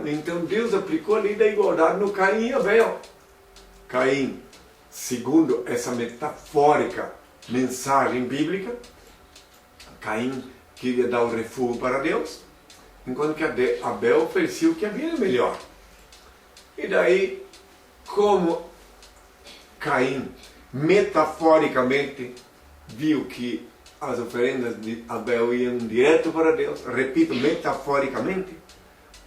Então Deus aplicou a lei da igualdade no Caim e Abel. Caim, segundo essa metafórica mensagem bíblica, Caim queria dar o refúgio para Deus, enquanto que Abel oferecia o que havia de melhor. E daí, como Caim metaforicamente viu que as oferendas de Abel iam direto para Deus, repito, metaforicamente,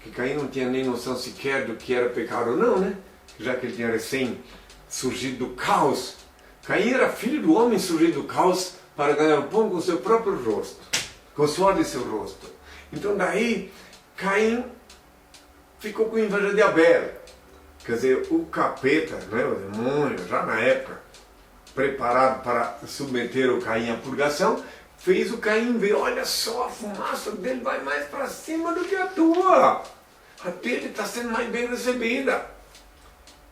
que Caim não tinha nem noção sequer do que era pecado ou não, né? Já que ele tinha recém surgido do caos. Caim era filho do homem surgido do caos para ganhar o pão com o seu próprio rosto, com o suor de seu rosto. Então daí, Caim ficou com inveja de Abel. Quer dizer, o capeta, né, o demônio, já na época, preparado para submeter o Caim à purgação, fez o Caim ver, olha só, a fumaça dele vai mais para cima do que a tua. A dele está sendo mais bem recebida.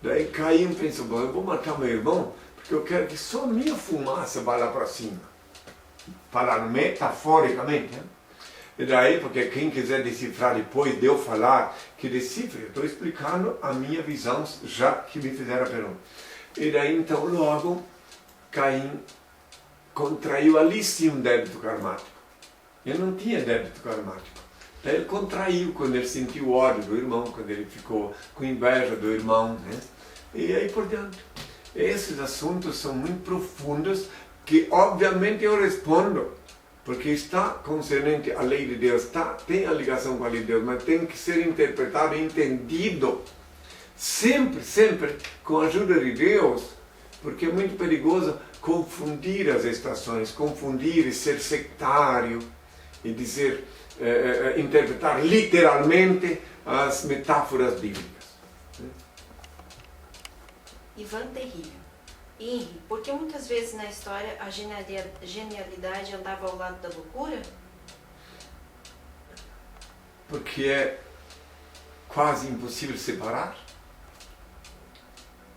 Daí Caim pensou, bom, eu vou matar meu irmão, porque eu quero que só a minha fumaça vá lá para cima. Falando metaforicamente, né? E daí, porque quem quiser decifrar depois de eu falar, que decifre, eu estou explicando a minha visão, já que me fizeram a pergunta. E daí, então, logo, Caim contraiu ali sim um débito karmático. Ele não tinha débito karmático. Daí ele contraiu quando ele sentiu ódio do irmão, quando ele ficou com inveja do irmão, né? E aí por diante. Esses assuntos são muito profundos, que obviamente eu respondo, porque está concernente à lei de Deus, tem a ligação com a lei de Deus, mas tem que ser interpretado e entendido sempre, sempre com a ajuda de Deus, porque é muito perigoso confundir as estações, confundir e ser sectário e dizer, interpretar literalmente as metáforas bíblicas. Ivan Terrível. Henri, por que muitas vezes na história a genialidade andava ao lado da loucura? Porque é quase impossível separar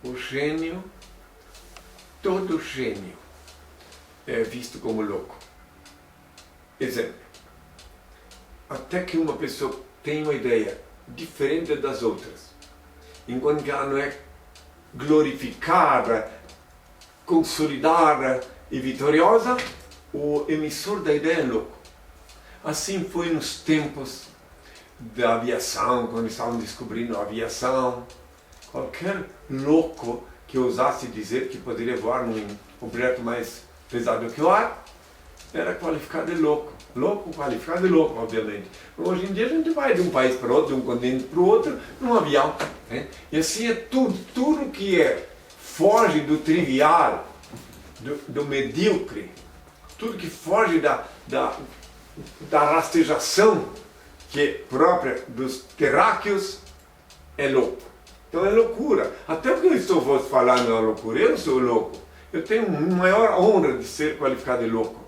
o gênio. Todo gênio é visto como louco. Exemplo. Até que uma pessoa tem uma ideia diferente das outras, enquanto que ela não é glorificada, consolidada e vitoriosa, o emissor da ideia é louco. Assim foi nos tempos da aviação, quando estavam descobrindo a aviação. Qualquer louco que ousasse dizer que poderia voar num objeto mais pesado que o ar, era qualificado de louco. Louco, qualificado de louco, obviamente. Hoje em dia a gente vai de um país para outro, de um continente para o outro, num avião. Né? E assim é tudo que foge do trivial, do medíocre, tudo que foge da rastejação que é própria dos terráqueos, é louco. Então é loucura. Até o que eu estou falando é loucura. Eu sou louco. Eu tenho a maior honra de ser qualificado de louco.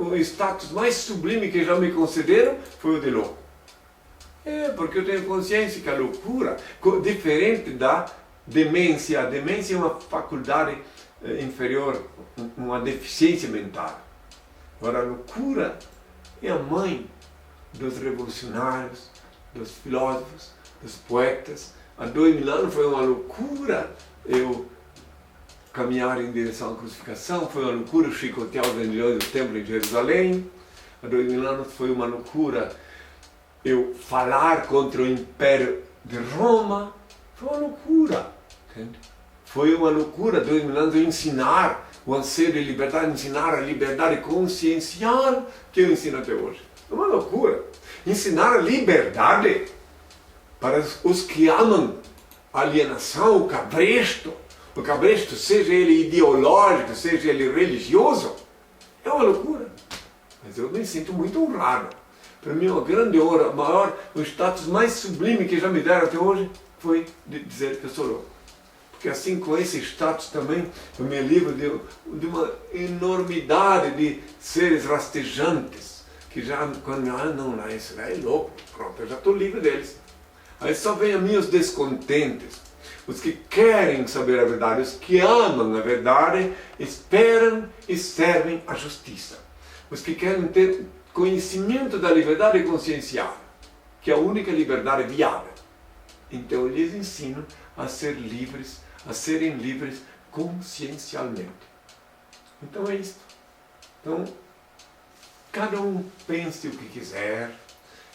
O status mais sublime que já me concederam foi o de louco. Porque eu tenho consciência que a loucura, diferente da demência, a demência é uma faculdade inferior, uma deficiência mental. Agora a loucura é a mãe dos revolucionários, dos filósofos, dos poetas. Há 2000 anos foi uma loucura eu caminhar em direção à crucificação, foi uma loucura chicotear os vendilhões do templo em Jerusalém. Há 2000 anos foi uma loucura eu falar contra o Império de Roma. Foi uma loucura. Entende? Foi uma loucura, 2000 anos, eu ensinar o anseio de liberdade, ensinar a liberdade consciencial que eu ensino até hoje. É uma loucura. Ensinar a liberdade para os que amam a alienação, o cabresto, seja ele ideológico, seja ele religioso, é uma loucura. Mas eu me sinto muito honrado. Para mim, uma grande honra, o status mais sublime que já me deram até hoje foi de dizer que eu sou louco. Porque assim, com esse status também, eu me livro de uma enormidade de seres rastejantes, que já, quando não, isso é louco, pronto, eu já estou livre deles. Aí só vem a mim os descontentes, os que querem saber a verdade, os que amam a verdade, esperam e servem a justiça. Os que querem ter conhecimento da liberdade consciencial, que a única liberdade é viável. Então eu lhes ensino a ser livres, a serem livres consciencialmente. Então é isso. Então, cada um pense o que quiser.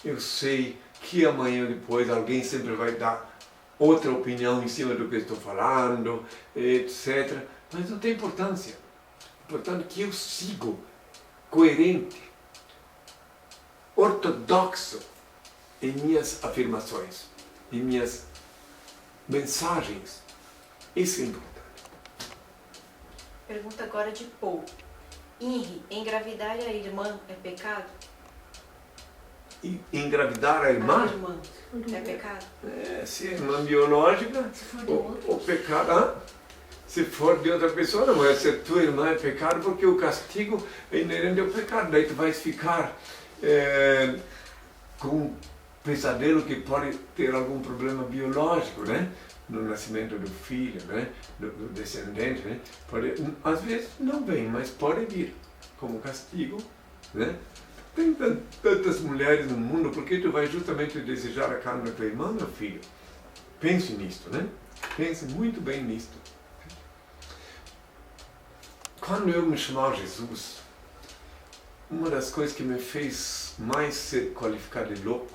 Eu sei que amanhã depois alguém sempre vai dar outra opinião em cima do que eu estou falando, etc. Mas não tem importância. O importante é que eu sigo coerente, ortodoxo em minhas afirmações, em minhas mensagens. Isso é importante. Pergunta agora de Paul. Henri, engravidar a irmã é pecado? E engravidar a irmã? A irmã é pecado? Se é irmã biológica, o pecado... Se for de outra pessoa, não vai ser tua irmã, é pecado, porque o castigo é inerente ao pecado. Daí tu vais ficar com um pesadelo que pode ter algum problema biológico, né? No nascimento do filho, né? do descendente. Né? Pode, às vezes não vem, mas pode vir como castigo. Né? Tem tantas mulheres no mundo, por que tu vais justamente desejar a carne da tua irmã, meu filho? Pense nisto, né? Pense muito bem nisto. Quando eu me chamava Jesus, uma das coisas que me fez mais ser qualificado de louco,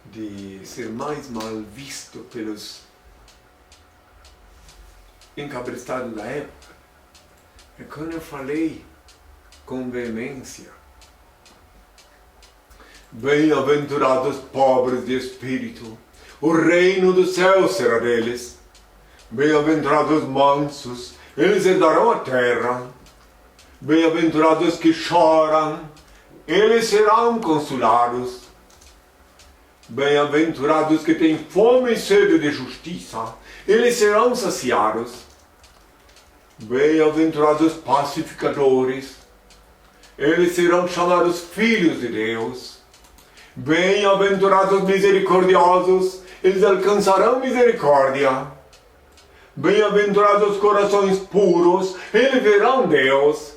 de ser mais mal visto pelos encabeçados da época, é quando eu falei com veemência: bem-aventurados pobres de espírito, o reino do céu será deles. Bem-aventurados mansos, eles herdarão a terra. Bem-aventurados que choram, eles serão consolados. Bem-aventurados que têm fome e sede de justiça, eles serão saciados. Bem-aventurados pacificadores, eles serão chamados filhos de Deus. Bem-aventurados misericordiosos, eles alcançarão misericórdia. Bem-aventurados corações puros, eles verão Deus.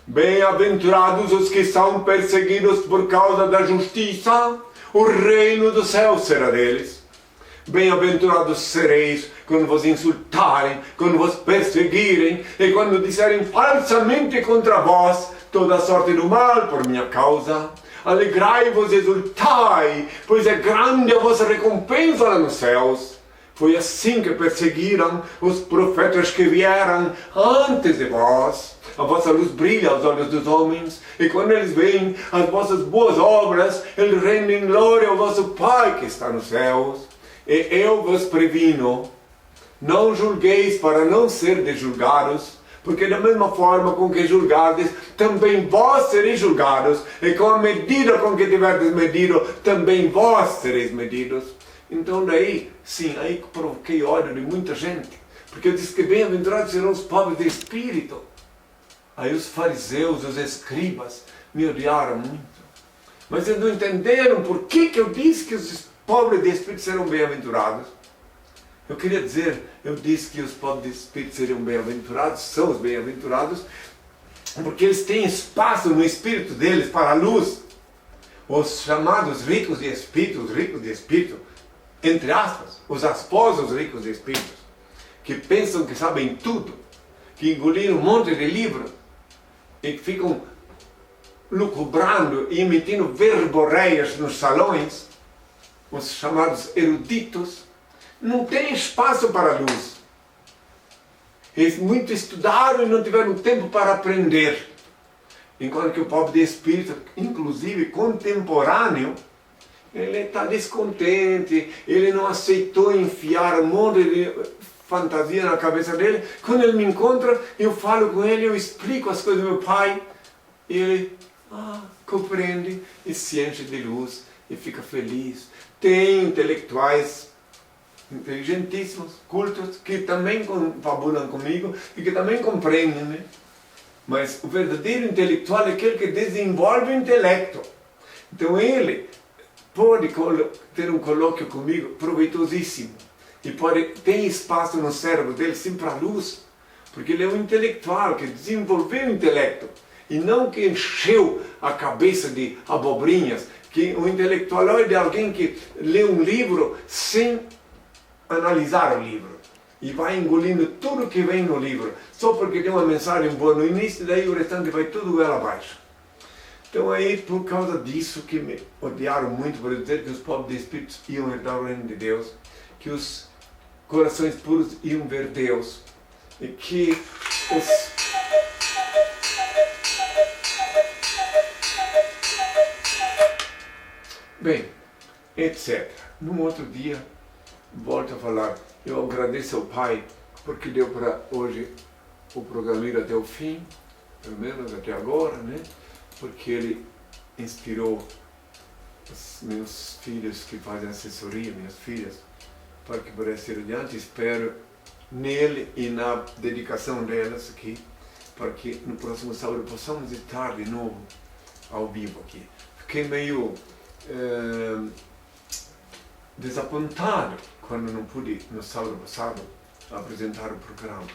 Bem-aventurados os que são perseguidos por causa da justiça, o reino do céu será deles. Bem-aventurados sereis quando vos insultarem, quando vos perseguirem e quando disserem falsamente contra vós toda sorte do mal por minha causa. Alegrai-vos e exultai, pois é grande a vossa recompensa lá nos céus. Foi assim que perseguiram os profetas que vieram antes de vós. A vossa luz brilha aos olhos dos homens, e quando eles veem as vossas boas obras, eles rendem glória ao vosso Pai que está nos céus. E eu vos previno, não julgueis para não serdes julgados, porque da mesma forma com que julgardes, também vós sereis julgados, e com a medida com que tiverdes medido, também vós sereis medidos. Então daí, sim, aí provoquei ódio de muita gente, porque eu disse que bem-aventurados serão os pobres de espírito. Aí os fariseus, os escribas, me odiaram muito. Mas eles não entenderam por que eu disse que os pobres de espírito serão bem-aventurados. Eu queria dizer, eu disse que os pobres de espírito seriam bem-aventurados, são os bem-aventurados, porque eles têm espaço no espírito deles para a luz. Os chamados ricos de espírito, os ricos de espírito, entre aspas, os esposos ricos de espírito, que pensam que sabem tudo, que engoliram um monte de livros e que ficam lucubrando e emitindo verborreias nos salões, os chamados eruditos, não tem espaço para a luz. Eles muito estudaram e não tiveram tempo para aprender. Enquanto que o pobre de espírito, inclusive contemporâneo, ele está descontente, ele não aceitou enfiar um monte de fantasia na cabeça dele. Quando ele me encontra, eu falo com ele, eu explico as coisas do meu pai, e ele compreende e se enche de luz e fica feliz. Tem intelectuais inteligentíssimos, cultos, que também fabulam comigo e que também compreendem, né? Mas o verdadeiro intelectual é aquele que desenvolve o intelecto. Então ele pode ter um colóquio comigo proveitosíssimo e tem espaço no cérebro dele sim para a luz, porque ele é um intelectual que desenvolveu o intelecto e não que encheu a cabeça de abobrinhas Que o intelectualoide é alguém que lê um livro sem analisar o livro. E vai engolindo tudo que vem no livro. Só porque tem uma mensagem boa no início, daí o restante vai tudo goela abaixo. Então aí, por causa disso que me odiaram muito, por dizer que os pobres de espírito iam herdar o reino de Deus, que os corações puros iam ver Deus, e que os... Bem, etc. Num outro dia, volto a falar, eu agradeço ao Pai, porque deu para hoje o programa ir até o fim, pelo menos até agora, né? Porque ele inspirou os meus filhos que fazem assessoria, minhas filhas, para que pudesse ir adiante. Espero nele e na dedicação delas aqui, para que no próximo sábado possamos estar de novo ao vivo aqui. Fiquei meio desapontado quando não pude, no sábado passado, apresentar o programa.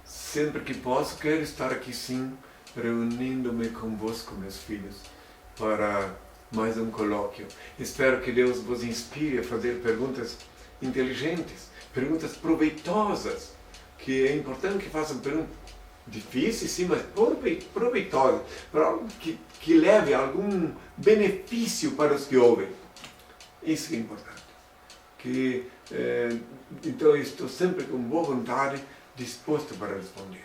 Sempre que posso, quero estar aqui sim, reunindo-me convosco, meus filhos, para mais um colóquio. Espero que Deus vos inspire a fazer perguntas inteligentes, perguntas proveitosas, que é importante que façam perguntas difíceis, sim, mas proveitosas, para algo que leve algum benefício para os que ouvem. Isso é importante. Então, eu estou sempre com boa vontade, disposto para responder.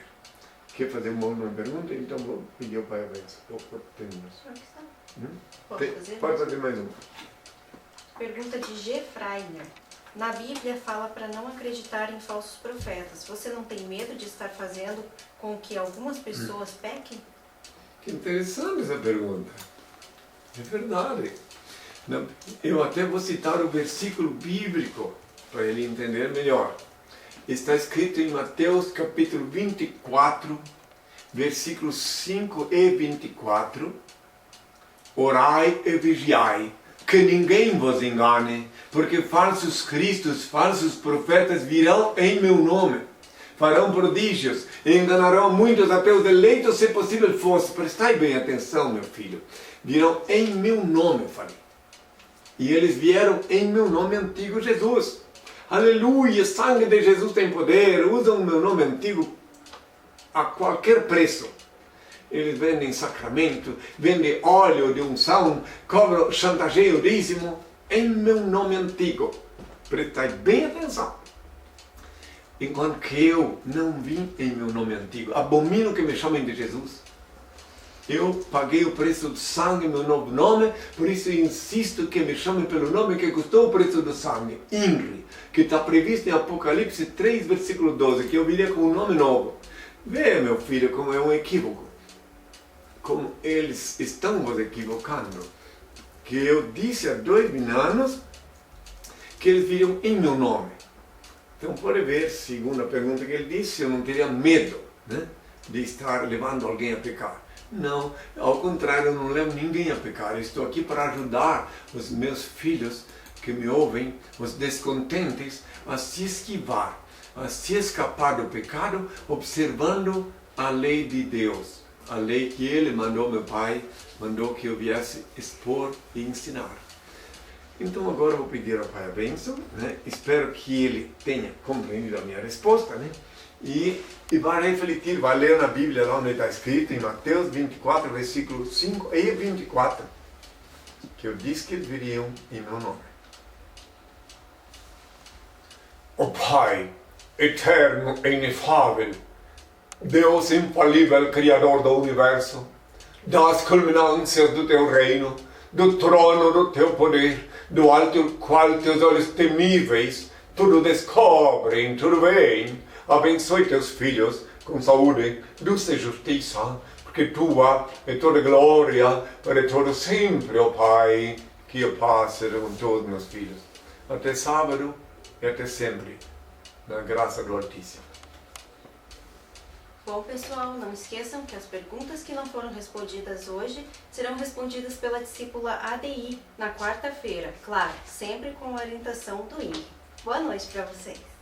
Quer fazer uma pergunta? Então vou pedir ao Pai a benção. Pode fazer mais uma. Pergunta de G. Freiner. Na Bíblia fala para não acreditar em falsos profetas. Você não tem medo de estar fazendo com que algumas pessoas pequem? Que interessante essa pergunta. É verdade. Eu até vou citar o versículo bíblico para ele entender melhor. Está escrito em Mateus capítulo 24, versículos 5 e 24. Orai e vigiai, que ninguém vos engane, porque falsos cristos, falsos profetas virão em meu nome. Farão prodígios e enganarão muitos, até os eleitos, se possível fosse. Prestai bem atenção, meu filho. Virão em meu nome, falei. E eles vieram em meu nome antigo, Jesus. Aleluia, sangue de Jesus tem poder. Usam o meu nome antigo a qualquer preço. Eles vendem sacramento, vendem óleo de unção, cobram, chantageiam o dízimo em meu nome antigo. Prestai bem atenção. Enquanto que eu não vim em meu nome antigo, abomino que me chamem de Jesus. Eu paguei o preço do sangue, meu novo nome, por isso eu insisto que me chamem pelo nome que custou o preço do sangue, INRI, que está previsto em Apocalipse 3, versículo 12, que eu viria com um nome novo. Vê, meu filho, como é um equívoco. Como eles estão vos equivocando. Que eu disse há 2000 anos que eles viriam em meu nome. Então pode ver, segundo a pergunta que ele disse, eu não teria medo, né, de estar levando alguém a pecar. Não, ao contrário, eu não levo ninguém a pecar. Eu estou aqui para ajudar os meus filhos que me ouvem, os descontentes, a se esquivar, a se escapar do pecado, observando a lei de Deus. A lei que Ele mandou, meu Pai, mandou que eu viesse expor e ensinar. Então agora eu vou pedir ao Pai a bênção, né? Espero que Ele tenha compreendido a minha resposta, né? E vai refletir, vai ler na Bíblia lá onde está escrito, em Mateus 24, versículos 5 e 24, que eu disse que eles viriam em meu nome. Ó Pai, eterno e inefável, Deus infalível, Criador do Universo, das culminâncias do Teu reino, do trono do Teu poder, do alto qual Teus olhos temíveis tudo descobrem, tudo veem. Abençoe Teus filhos com saúde, luz e justiça, porque Tua é toda glória para todo sempre, ó Pai, que a paz seja com todos meus filhos. Até sábado e até sempre, na graça do Altíssimo. Bom, pessoal, não esqueçam que as perguntas que não foram respondidas hoje serão respondidas pela discípula ADI na quarta-feira, claro, sempre com a orientação do INRI. Boa noite para vocês!